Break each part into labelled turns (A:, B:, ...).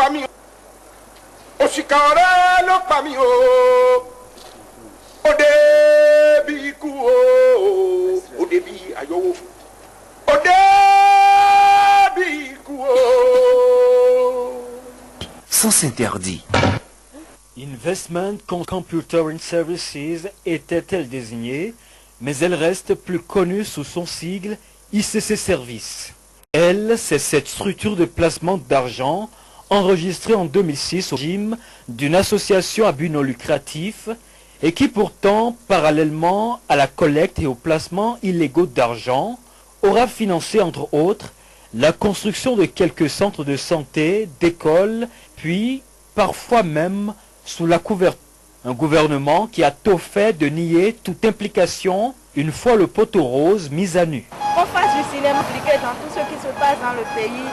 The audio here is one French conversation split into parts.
A: pami osikare lo pami o debi ku o debi ayo o debi ku
B: Sens interdit.
C: Investment Computer Services était-elle désignée, mais elle reste plus connue sous son sigle ICC Services. Elle, c'est cette structure de placement d'argent enregistrée en 2006 au régime d'une association à but non lucratif et qui pourtant, parallèlement à la collecte et au placement illégaux d'argent, aura financé entre autres la construction de quelques centres de santé, d'écoles, puis parfois même sous la couverture. Un gouvernement qui a tôt fait de nier toute implication une fois le poteau rose mis à nu.
D: Qu'on fasse du cinéma impliqué dans tout ce qui se passe dans le pays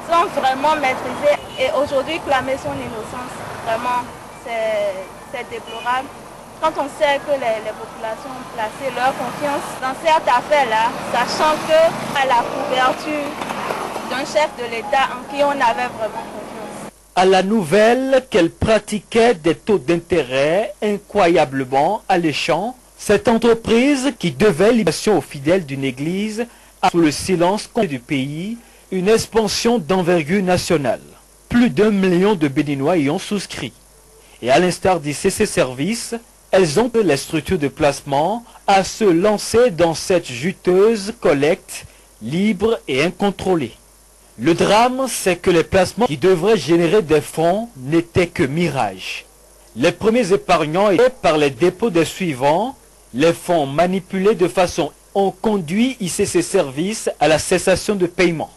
D: sans vraiment maîtriser et aujourd'hui clamer son innocence, vraiment c'est déplorable. Quand on sait que les populations ont placé leur confiance dans cette affaire-là, sachant qu'à la couverture d'un chef de l'État en qui on avait vraiment confiance.
C: À la nouvelle qu'elle pratiquait des taux d'intérêt incroyablement alléchants, cette entreprise qui devait libération aux fidèles d'une église a sous le silence du pays une expansion d'envergure nationale. Plus d'1 million de Béninois y ont souscrit. Et à l'instar d'ICC Services, elles ont les structures de placement à se lancer dans cette juteuse collecte libre et incontrôlée. Le drame, c'est que les placements qui devraient générer des fonds n'étaient que mirages. Les premiers épargnants étaient par les dépôts des suivants, les fonds manipulés de façon ont conduit ICC Services à la cessation de paiement.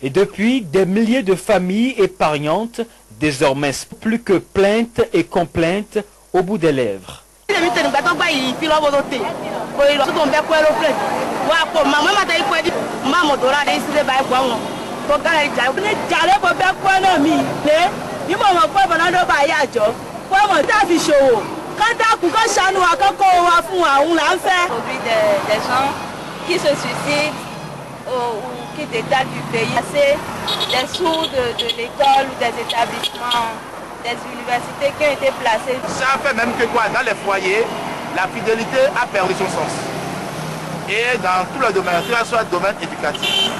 C: Et depuis, des milliers de familles épargnantes, désormais plus que plaintes et complaintes au bout des lèvres.
D: Aujourd'hui, des gens qui se suicident ou qui détalent du pays, des sous de l'école ou des établissements, des universités qui ont été placées.
A: Ça fait même que quoi, dans les foyers, la fidélité a perdu son sens. Et dans tous les domaines, que ce soit le domaine éducatif,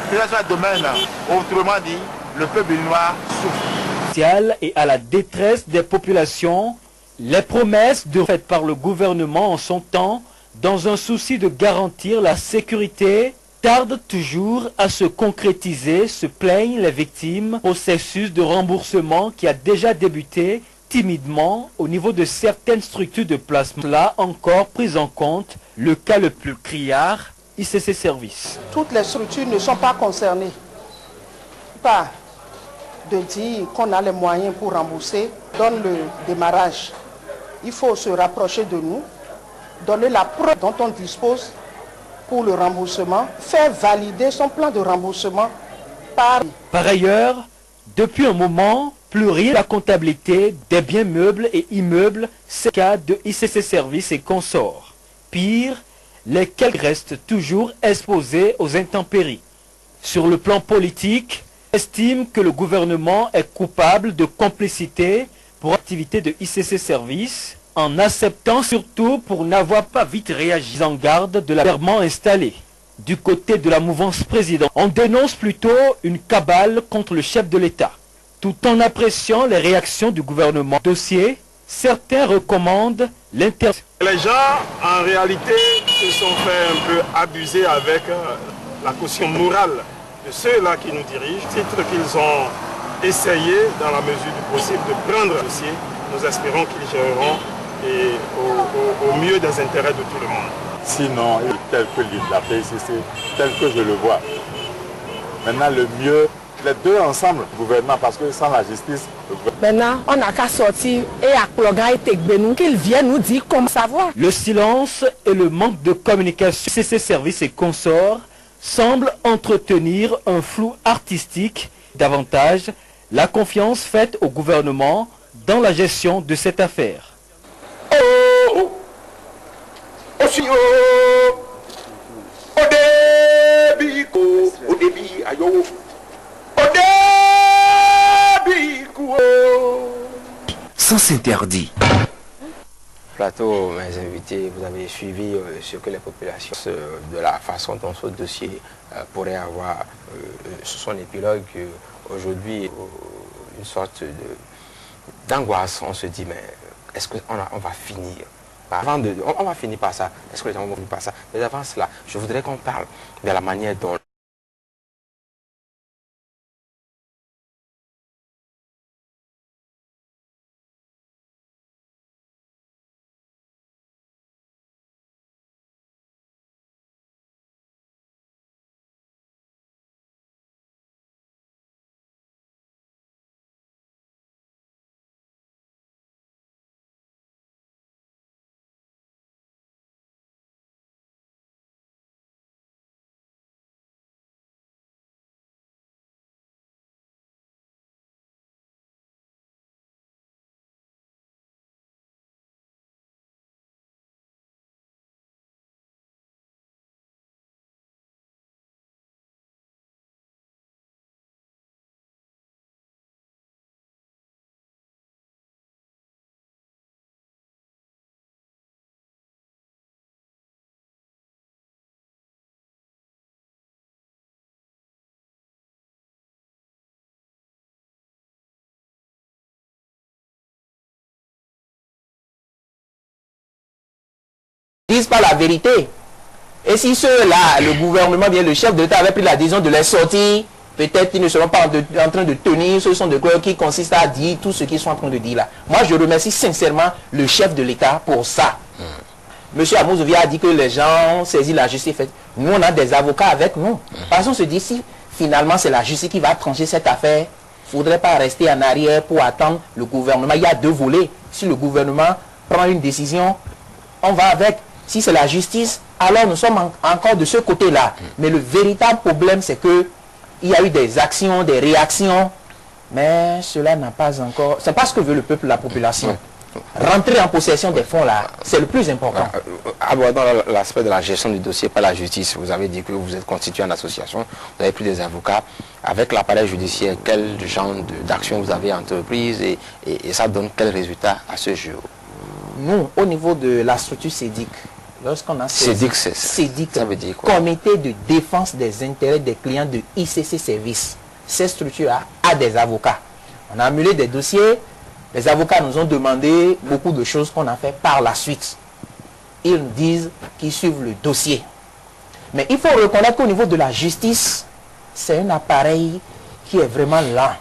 A: que ce soit le domaine, autrement dit, le peuple béninois souffre.
C: Et à la détresse des populations, les promesses faites par le gouvernement en son temps, dans un souci de garantir la sécurité, tardent toujours à se concrétiser, se plaignent les victimes. Processus de remboursement qui a déjà débuté timidement au niveau de certaines structures de placement. Là encore pris en compte le cas le plus criard, ICC Services.
E: Toutes les structures ne sont pas concernées. Pas de dire qu'on a les moyens pour rembourser, donne le démarrage. Il faut se rapprocher de nous, donner la preuve dont on dispose pour le remboursement, faire valider son plan de remboursement par...
C: Par ailleurs, depuis un moment, plus rien la comptabilité des biens meubles et immeubles, c'est le cas de ICC Services et consorts. Pire, lesquels restent toujours exposés aux intempéries. Sur le plan politique, estime que le gouvernement est coupable de complicité pour activité de ICC Services, en acceptant surtout pour n'avoir pas vite réagi en garde de l'affairement installé. Du côté de la mouvance présidentielle, on dénonce plutôt une cabale contre le chef de l'État. Tout en appréciant les réactions du gouvernement dossier, certains recommandent l'interdiction.
F: Les gens, en réalité, se sont fait un peu abuser avec la caution morale de ceux-là qui nous dirigent, titre qu'ils ont essayé, dans la mesure du possible, de prendre le dossier. Nous espérons qu'ils géreront au mieux des intérêts de tout le monde.
G: Sinon, tel que la PICC, tel que je le vois. Maintenant, le mieux, les deux ensemble, le gouvernement, parce que sans la justice...
E: Maintenant, on n'a qu'à sortir et à Ploga et Tekbenou, qu'ils viennent nous dire comment savoir.
C: Le silence et le manque de communication ICC Services et consorts semblent entretenir un flou artistique. Davantage, la confiance faite au gouvernement dans la gestion de cette affaire.
A: Au débit, ayo. Au débit,
B: Sens interdit.
H: Plateau, mes invités, vous avez suivi ce que les populations, de la façon dont ce dossier pourrait avoir son épilogue. Aujourd'hui, une sorte d'angoisse. On se dit, mais est-ce qu'on va finir on va finir par ça. Est-ce que les gens vont finir par ça? Mais avant cela, je voudrais qu'on parle de la manière dont
I: disent pas la vérité. Et si ceux-là, le gouvernement, bien le chef de l'État avait pris la décision de les sortir, peut-être qu'ils ne seront pas en train de tenir ce sont de quoi qui consiste à dire tout ce qu'ils sont en train de dire là. Moi, je remercie sincèrement le chef de l'État pour ça. Monsieur Amouzouvia a dit que les gens saisissent la justice. Nous, on a des avocats avec nous. Parce qu'on se dit, si finalement c'est la justice qui va trancher cette affaire, il ne faudrait pas rester en arrière pour attendre le gouvernement. Il y a deux volets. Si le gouvernement prend une décision, on va avec. Si c'est la justice, alors nous sommes encore de ce côté-là. Mais le véritable problème, c'est que il y a eu des actions, des réactions, mais cela n'a pas encore... C'est pas ce que veut le peuple, la population. Rentrer en possession des fonds, là, c'est le plus important.
H: Abordant l'aspect de la gestion du dossier par la justice, vous avez dit que vous êtes constitué en association, vous avez pris des avocats. Avec l'appareil judiciaire, quel genre d'action vous avez entreprise et ça donne quel résultat à ce jour?
I: Nous, au niveau de la structure CEDIC, lorsqu'on a
H: CEDIC,
I: ça veut dire quoi? Comité de défense des intérêts des clients de ICC Service. Cette structure a des avocats. On a annulé des dossiers. Les avocats nous ont demandé beaucoup de choses qu'on a fait par la suite. Ils nous disent qu'ils suivent le dossier. Mais il faut reconnaître qu'au niveau de la justice, c'est un appareil qui est vraiment lent.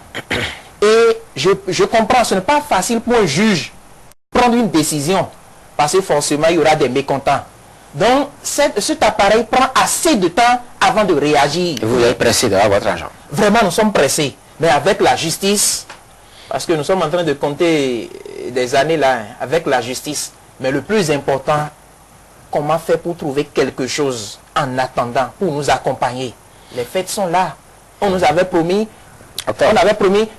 I: Et je comprends, ce n'est pas facile pour un juge prendre une décision, parce que forcément il y aura des mécontents. Donc cet appareil prend assez de temps avant de réagir.
H: Et vous êtes pressé d'avoir votre argent?
I: Vraiment, nous sommes pressés. Mais avec la justice, parce que nous sommes en train de compter des années là, avec la justice. Mais le plus important, comment faire pour trouver quelque chose en attendant, pour nous accompagner? Les fêtes sont là. On nous avait promis,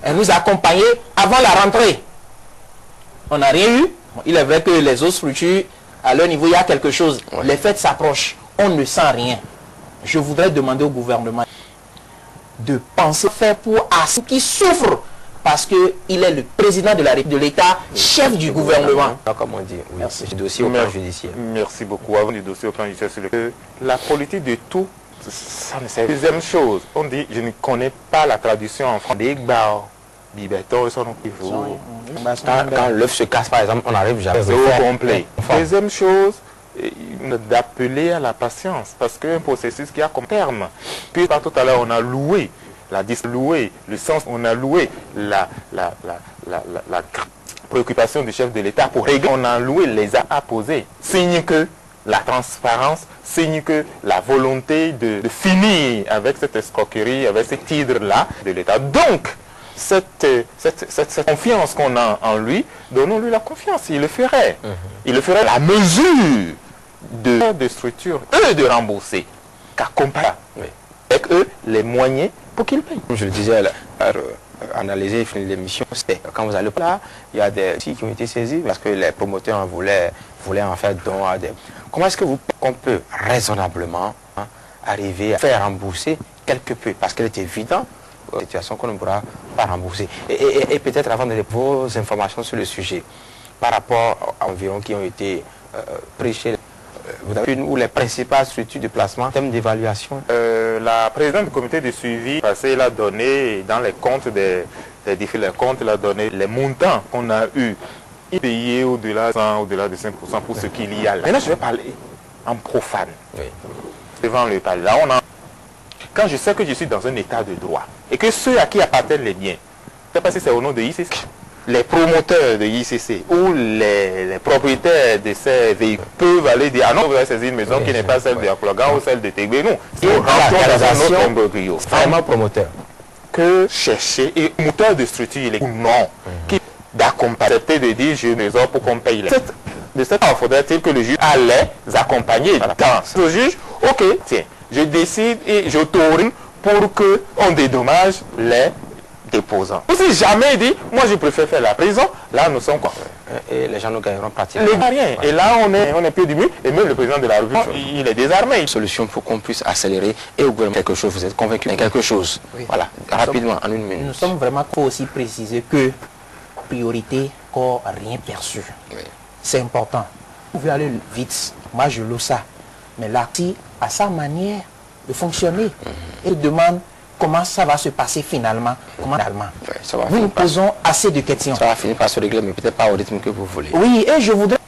I: elle nous accompagner avant la rentrée. On n'a rien eu. Il est vrai que les autres structures, à leur niveau, il y a quelque chose. Ouais. Les fêtes s'approchent. On ne sent rien. Je voudrais demander au gouvernement de penser faire pour ceux qui souffrent. Parce qu'il est le président de l'État, chef du gouvernement.
H: Comme on dit, oui. Merci. Du dossier au plan judiciaire.
G: Merci beaucoup. Avant du dossier au plan judiciaire, la politique de tout, ça ne sert. Deuxième chose, on dit, je ne connais pas la traduction en français.
H: Quand l'œuf se casse, par exemple, on n'arrive jamais
G: au complet. Deuxième chose, d'appeler à la patience, parce qu'un processus qui a comme terme. Puis tout à l'heure, on a loué, le sens, on a loué la préoccupation du chef de l'État pour régler. On a loué les a posés. Signe que la transparence, signe que la volonté de finir avec cette escroquerie, avec ce tigre-là de l'État. Donc, cette confiance qu'on a en lui, donnons-lui la confiance, il le ferait. Il le ferait à la mesure de structure, eux de rembourser, qu'accompagne avec eux les moyens pour qu'ils payent.
H: Comme je le disais, analyser l'émission, c'était quand vous allez là, il y a des sites qui ont été saisis parce que les promoteurs voulaient en faire don à des... Comment est-ce qu'on peut raisonnablement arriver à faire rembourser quelque peu? Parce qu'il est évident, situation qu'on ne pourra pas rembourser. Et peut-être avant de vos informations sur le sujet, par rapport aux environs qui ont été prêchés, vous avez une ou les principales structures de placement en termes d'évaluation?
G: La présidente du comité de suivi passé, elle a donné dans les comptes des différents comptes, elle a donné les montants qu'on a eu payés au-delà de 5% pour ce qu'il y a là. Maintenant, je vais parler en profane.
H: Oui.
G: Devant le palais. Là, quand je sais que je suis dans un état de droit et que ceux à qui appartiennent les biens, je ne sais pas si c'est au nom de ICC, les promoteurs de ICC ou les propriétaires de ces véhicules peuvent aller dire ah non, vous avez saisi une maison qui n'est pas celle de Akologan ou celle de Tégbé. Non, c'est un autre imbroglio.
H: Vraiment promoteur.
G: Que chercher et moteur de structure ou non, qui d'accompagner, de dire je me sors pour qu'on paye les. De cette façon, faudrait-il que le juge allait accompagner dans ce juge, ok, tiens, je décide et j'autorise pour qu'on dédommage les déposants. Ou si jamais il dit, moi je préfère faire la prison, là nous sommes quoi?
H: Et les gens nous gagneront pratiquement.
G: Les rien. Ouais. Et là on est pied du mur, et même le président de la République, il est désarmé.
H: Une solution pour qu'on puisse accélérer et au gouvernement quelque chose, vous êtes convaincu de quelque chose? Oui. Voilà, rapidement, en une minute.
I: Nous sommes vraiment aussi préciser que priorité, encore rien perçu. Oui. C'est important. Vous pouvez aller vite, moi je loue ça. Mais l'artiste a sa manière de fonctionner. Et demande comment ça va se passer finalement. Comment finalement.
H: Ouais,
I: nous nous posons assez de questions.
H: Ça va finir par se régler, mais peut-être pas au rythme que vous voulez.
I: Oui, et je voudrais...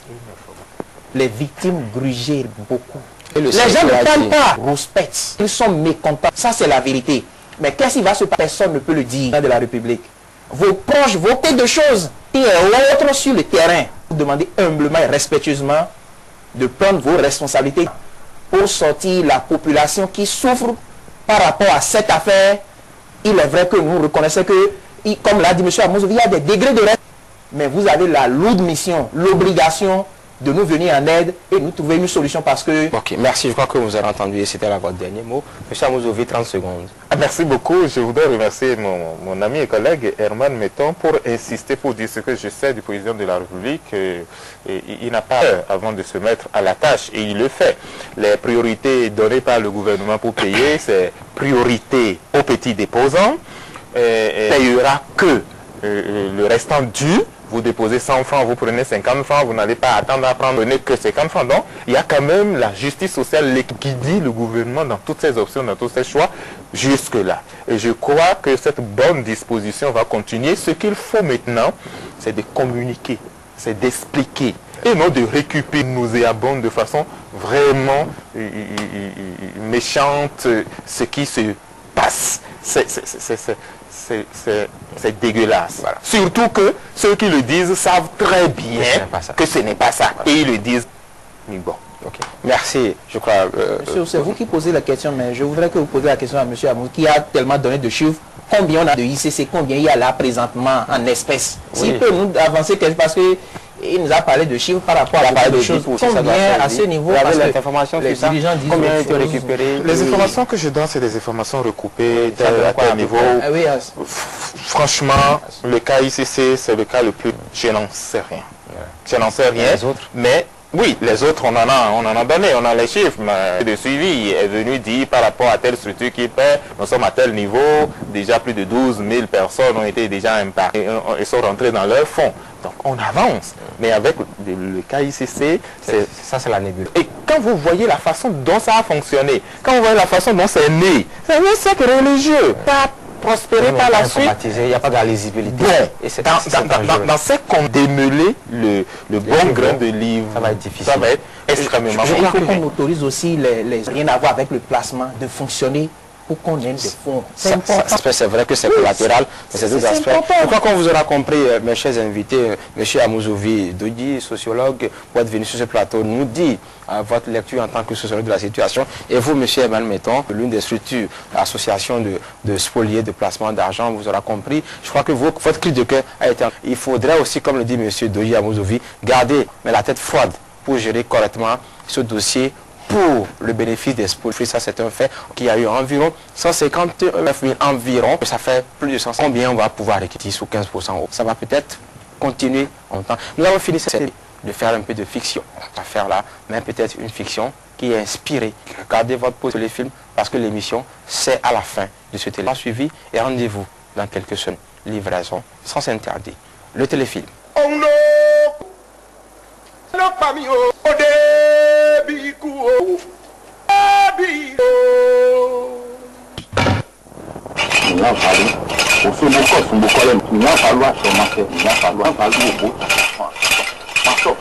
I: Les victimes grugèrent beaucoup.
H: Et
I: les gens ne parlent pas. Respectent. Ils sont mécontents. Ça, c'est la vérité. Mais qu'est-ce qui va se passer? Personne ne peut le dire de la République. Vos proches, vos têtes de choses. Et l'autre sur le terrain. Vous demandez humblement et respectueusement de prendre vos responsabilités pour sortir la population qui souffre par rapport à cette affaire. Il est vrai que nous reconnaissons que, comme l'a dit M. Amouzovi, il y a des degrés de respect. Mais vous avez la lourde mission, l'obligation de nous venir en aide et nous trouver une solution parce que...
H: Ok, merci. Je crois que vous avez entendu et c'était là votre dernier mot. M. Amouzovi, 30 secondes.
G: Merci beaucoup. Je voudrais remercier mon ami et collègue Herman Metton pour insister, pour dire ce que je sais du président de la République. Il n'a pas peur avant de se mettre à la tâche et il le fait. Les priorités données par le gouvernement pour payer, c'est priorité aux petits déposants. Il n'y aura que le restant dû. Vous déposez 100 francs, vous prenez 50 francs, vous n'allez pas attendre à prendre que 50 francs. Donc, il y a quand même la justice sociale qui guide le gouvernement dans toutes ses options, dans tous ses choix, jusque-là. Et je crois que cette bonne disposition va continuer. Ce qu'il faut maintenant, c'est de communiquer, c'est d'expliquer, et non de récupérer nauséabonde de façon vraiment méchante ce qui se passe. C'est dégueulasse. Voilà. Surtout que ceux qui le disent savent très bien que ce n'est pas ça. Voilà. Et ils le disent. Bon.
H: Okay. Merci, je crois.
I: Monsieur, c'est vous qui posez la question, mais je voudrais que vous posiez la question à M. Amou, qui a tellement donné de chiffres. Combien on a de ICC, combien il y a là présentement en espèces? S'il peut nous avancer, parce que il nous a parlé de chiffres par rapport à des choses. Combien à ce niveau?
H: Vous avez les informations les dirigeants disent
G: combien ont été récupérés? Les informations que je donne, c'est des informations recoupées à tel niveau. Franchement, le cas ICC, c'est le cas le plus... Je n'en sais rien. Je n'en sais rien.
H: Les autres?
G: Mais oui, les autres, on en a donné, on a les chiffres. Mais le suivi est venu dire par rapport à telle structure qui paie, nous sommes à tel niveau, déjà plus de 12 000 personnes ont été déjà impactées et sont rentrées dans leur fonds. Donc on avance. Mais avec le cas ICC,
H: c'est la nébuleuse.
G: Et quand vous voyez la façon dont ça a fonctionné, quand vous voyez la façon dont c'est né, c'est un secte religieux, pas prospérer par la suite.
H: Il n'y a pas de lisibilité.
G: Bon, dans ce qu'on démêlait le bon grain de livre,
H: ça va être difficile.
G: Ça va être extrêmement
I: difficile. Il faut qu'on autorise aussi rien à voir avec le placement de fonctionner pour qu'on ait des fonds.
H: C'est vrai que c'est collatéral, mais c'est deux aspects. Je crois qu'on vous aura compris, mes chers invités, M. Amouzovi Dodi, sociologue, pour être venu sur ce plateau, nous dit votre lecture en tant que sociologue de la situation. Et vous, M. Herman Metton, l'une des structures, l'association de spoliés, de placement d'argent, vous aura compris. Je crois que votre cri de cœur a été... Il faudrait aussi, comme le dit M. Dodi Amouzovi, garder la tête froide pour gérer correctement ce dossier pour le bénéfice des spoliés. Ça, c'est un fait qu'il y a eu environ 159 000 environ. Ça fait plus de 100. Combien on va pouvoir récupérer sous 15%? Ça va peut-être continuer longtemps. Nous avons fini de faire un peu de fiction. On va faire là, mais peut-être une fiction qui qui est inspiré. Regardez votre pause sur les films parce que l'émission, c'est à la fin de ce téléfilm. Suivi et rendez-vous dans quelques semaines. Livraison sans interdit. Le téléfilm.
J: Masuk,